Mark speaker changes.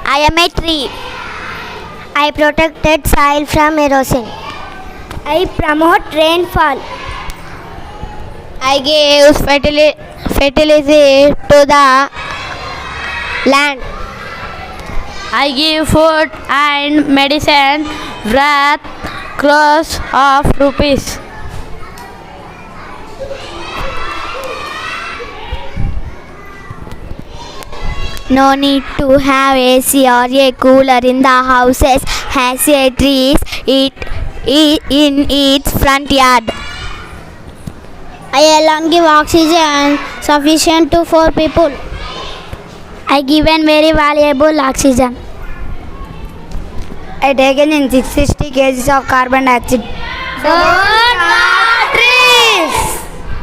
Speaker 1: I am a tree. I protected soil from erosion. I promote rainfall. I give fertility to the land.
Speaker 2: I give food and medicine worth crores of rupees.
Speaker 1: No need to have AC or a cooler in the houses has a trees in its front yard. I alone give oxygen sufficient to 4 people. I given very valuable oxygen. I taken in 660 kgs of carbon dioxide.